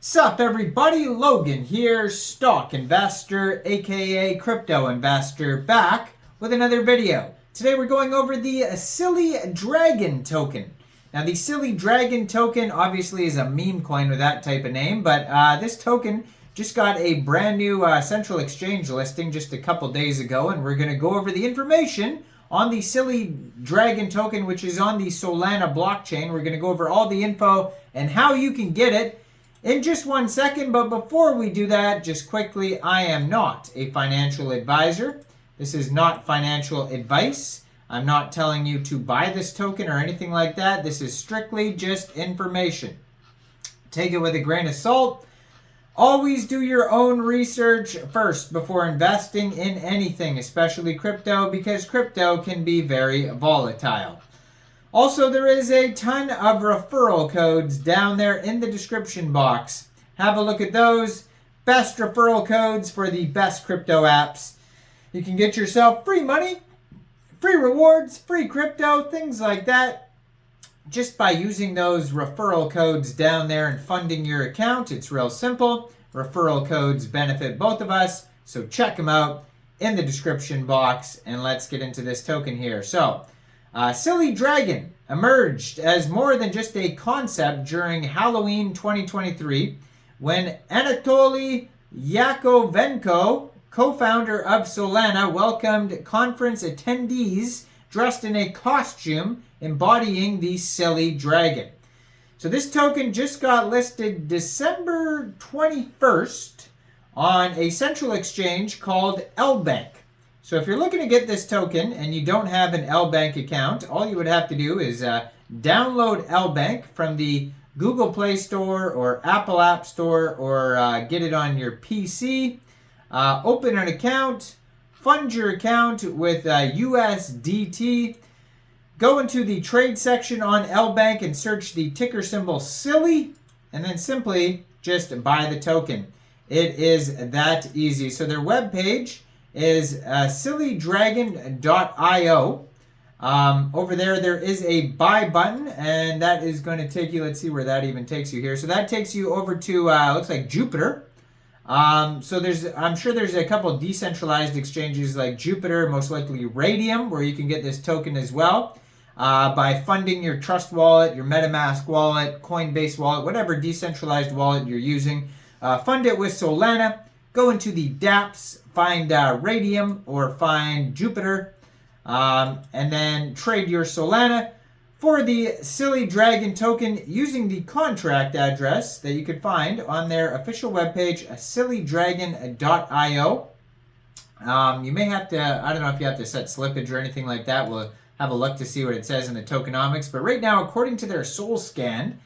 Sup everybody, Logan here, stock investor aka crypto investor, back with another video. Today we're going over the SillyDragon token. Now the SillyDragon token obviously is a meme coin with that type of name, but this token just got a brand new central exchange listing just a couple days ago, and we're going to go over the information on the SillyDragon token, which is on the Solana blockchain. We're going to go over all the info and how you can get it in just 1 second. But before we do that, just quickly, I am not a financial advisor. This is not financial advice. I'm not telling you to buy this token or anything like that. This is strictly just information. Take it with a grain of salt. Always do your own research first before investing in anything, especially crypto, because crypto can be very volatile. Also, there is a ton of referral codes down there in the description box. Have a look at those. Best referral codes for the best crypto apps. You can get yourself free money, free rewards, free crypto, things like that, just by using those referral codes down there and funding your account. It's real simple. Referral codes benefit both of us, so check them out in the description box, and let's get into this token here. So, SillyDragon emerged as more than just a concept during Halloween 2023 when Anatoly Yakovenko, co-founder of Solana, welcomed conference attendees dressed in a costume embodying the SillyDragon. So this token just got listed December 21st on a central exchange called LBank. So if you're looking to get this token and you don't have an LBank account, all you would have to do is download LBank from the Google Play Store or Apple App Store, or get it on your PC. Open an account, fund your account with USDT. Go into the trade section on LBank and search the ticker symbol Silly, and then simply just buy the token. It is that easy. So their webpage is SillyDragon.io. Over there is a buy button, and that is going to take you, let's see where that even takes you here. So that takes you over to, looks like Jupiter. So I'm sure there's a couple of decentralized exchanges like Jupiter, most likely Raydium, where you can get this token as well. By funding your Trust wallet, your MetaMask wallet, Coinbase wallet, whatever decentralized wallet you're using. Fund it with Solana. Go into the dApps, find Raydium or find Jupiter, and then trade your Solana for the SillyDragon token using the contract address that you could find on their official webpage, SillyDragon.io. You may have to, I don't know if you have to set slippage or anything like that. We'll have a look to see what it says in the tokenomics. But right now, according to their Sol scan,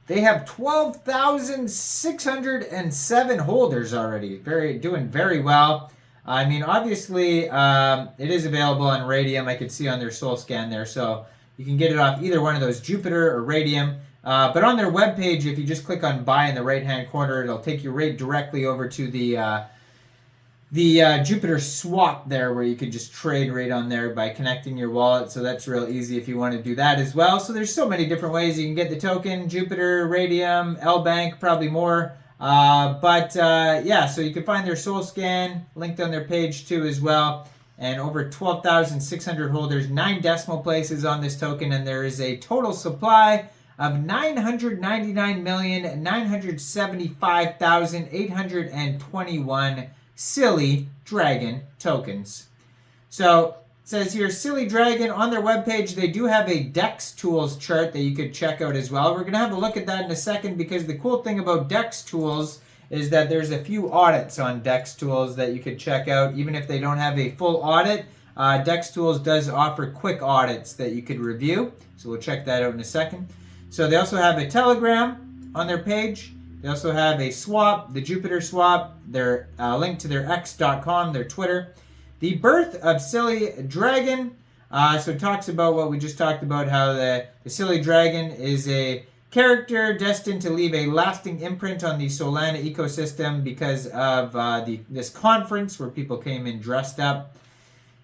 they have 12,607 holders already. Doing very well. I mean, obviously, it is available on Raydium. I could see on their Sol scan there. So you can get it off either one of those, Jupiter or Raydium. But on their webpage, if you just click on buy in the right-hand corner, it'll take you right directly over to the Jupiter swap there, where you could just trade right on there by connecting your wallet. So that's real easy if you want to do that as well. So there's so many different ways you can get the token: Jupiter, Raydium, LBank, probably more. Yeah, so you can find their Sol scan linked on their page too as well. And over 12,600 holders, 9 decimal places on this token, and there is a total supply of 999,975,821 SillyDragon tokens. So it says here, SillyDragon, on their webpage, they do have a DEX tools chart that you could check out as well. We're going to have a look at that in a second, because the cool thing about DEX tools is that there's a few audits on DEX tools that you could check out. Even if they don't have a full audit, DEX tools does offer quick audits that you could review. So we'll check that out in a second. So they also have a Telegram on their page. They also have a swap, the Jupiter swap, their link to their X.com, their Twitter. The birth of SillyDragon. So it talks about what we just talked about, how the SillyDragon is a character destined to leave a lasting imprint on the Solana ecosystem because of this conference where people came in dressed up.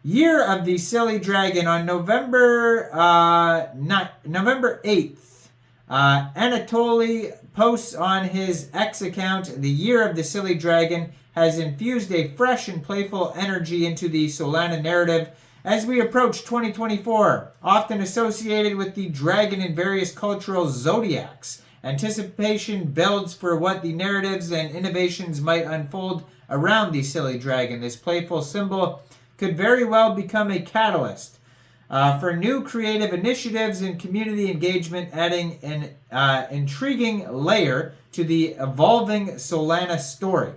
Year of the SillyDragon on November 8th. Anatoly posts on his X account, the year of the SillyDragon has infused a fresh and playful energy into the Solana narrative as we approach 2024, often associated with the dragon in various cultural zodiacs. Anticipation builds for what the narratives and innovations might unfold around the SillyDragon. This playful symbol could very well become a catalyst for new creative initiatives and community engagement, adding an intriguing layer to the evolving Solana story.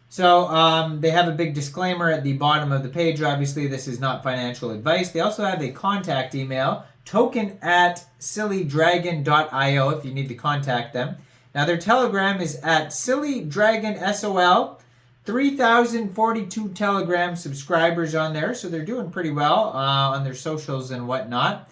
So they have a big disclaimer at the bottom of the page. Obviously, this is not financial advice. They also have a contact email, token@SillyDragon.io, if you need to contact them. Now, their Telegram is at SillyDragonSOL. 3,042 Telegram subscribers on there, so they're doing pretty well on their socials and whatnot.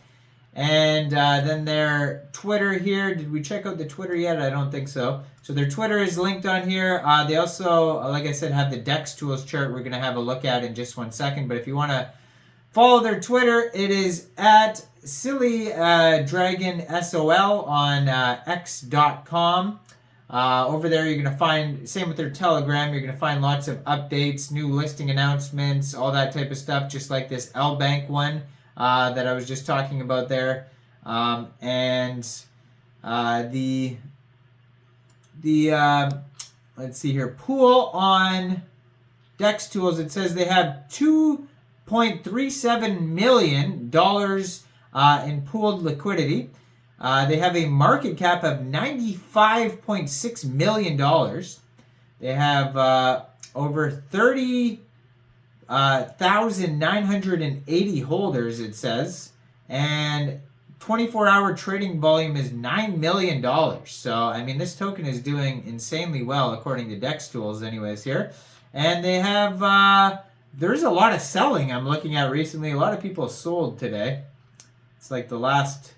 And then their Twitter here. Did we check out the Twitter yet? I don't think so. So their Twitter is linked on here. They also, like I said, have the DEX tools chart we're going to have a look at in just 1 second. But if you want to follow their Twitter, it is at SillyDragonSOL on x.com. Over there, you're going to find, same with their Telegram, you're going to find lots of updates, new listing announcements, all that type of stuff, just like this LBank one that I was just talking about there. Let's see here, pool on DEX tools, it says they have $2.37 million in pooled liquidity. They have a market cap of $95.6 million. They have over 30,980 holders, it says. And 24-hour trading volume is $9 million. So, I mean, this token is doing insanely well, according to DEX tools anyways here. And they have, there's a lot of selling I'm looking at recently. A lot of people sold today. It's like the last...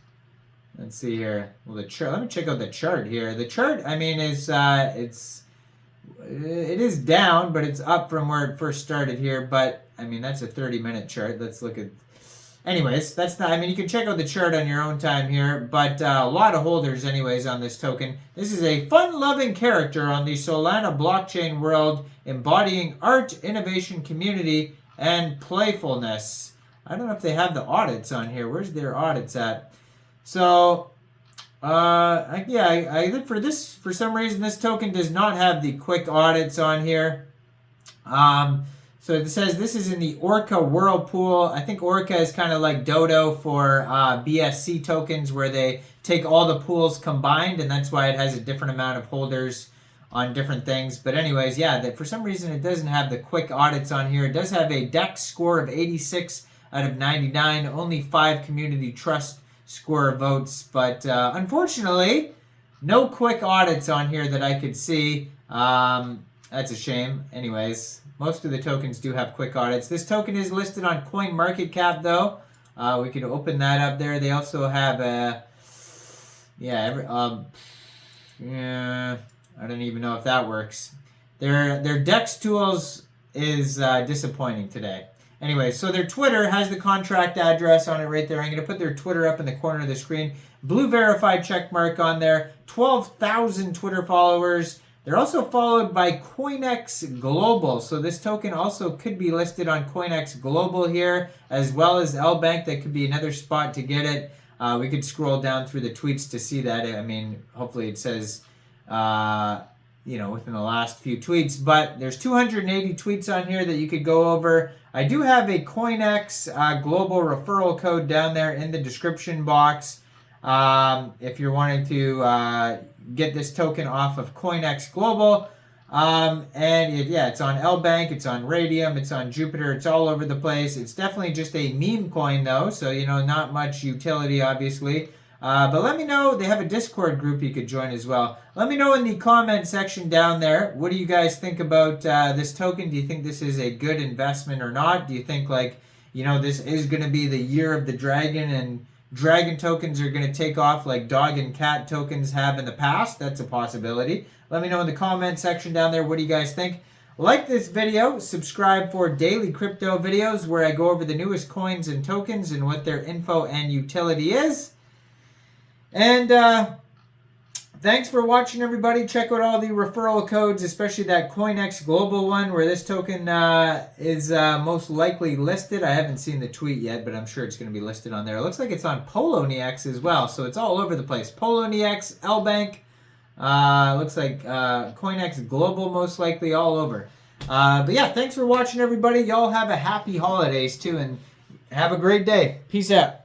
Let's see here. Well, the chart. Let me check out the chart here. The chart, I mean, is it is down, but it's up from where it first started here. But I mean, that's a 30-minute chart. Let's look at. Anyways, that's not. I mean, you can check out the chart on your own time here. But a lot of holders, anyways, on this token. This is a fun-loving character on the Solana blockchain world, embodying art, innovation, community, and playfulness. I don't know if they have the audits on here. Where's their audits at? So, I look for this, for some reason, this token does not have the quick audits on here. So it says this is in the Orca Whirlpool. I think Orca is kind of like Dodo for BSC tokens, where they take all the pools combined, and that's why it has a different amount of holders on different things. But anyways, yeah, that for some reason it doesn't have the quick audits on here. It does have a DEX score of 86 out of 99, only 5 community trust score votes, but unfortunately, no quick audits on here that I could see. That's a shame. Anyways, most of the tokens do have quick audits. This token is listed on CoinMarketCap, though. We could open that up there. They also have a, I don't even know if that works. Their DEX tools is disappointing today. Anyway, so their Twitter has the contract address on it right there. I'm going to put their Twitter up in the corner of the screen. Blue verified check mark on there. 12,000 Twitter followers. They're also followed by Coinex Global. So this token also could be listed on Coinex Global here, as well as LBank. That could be another spot to get it. We could scroll down through the tweets to see that. I mean, hopefully it says... within the last few tweets, but there's 280 tweets on here that you could go over. I do have a Coinex global referral code down there in the description box. If you're wanting to get this token off of Coinex Global. It's on LBank, it's on Raydium, it's on Jupiter, it's all over the place. It's definitely just a meme coin though, so not much utility obviously. But let me know, they have a Discord group you could join as well. Let me know in the comment section down there, what do you guys think about this token? Do you think this is a good investment or not? Do you think this is going to be the year of the dragon and dragon tokens are going to take off like dog and cat tokens have in the past? That's a possibility. Let me know in the comment section down there, what do you guys think? Like this video, subscribe for daily crypto videos where I go over the newest coins and tokens and what their info and utility is. And thanks for watching, everybody. Check out all the referral codes, especially that Coinex Global one where this token is most likely listed. I haven't seen the tweet yet, but I'm sure it's going to be listed on there. It looks like it's on Poloniex as well, so it's all over the place. Poloniex, LBank, looks like Coinex Global most likely all over. But yeah, thanks for watching, everybody. Y'all have a happy holidays, too, and have a great day. Peace out.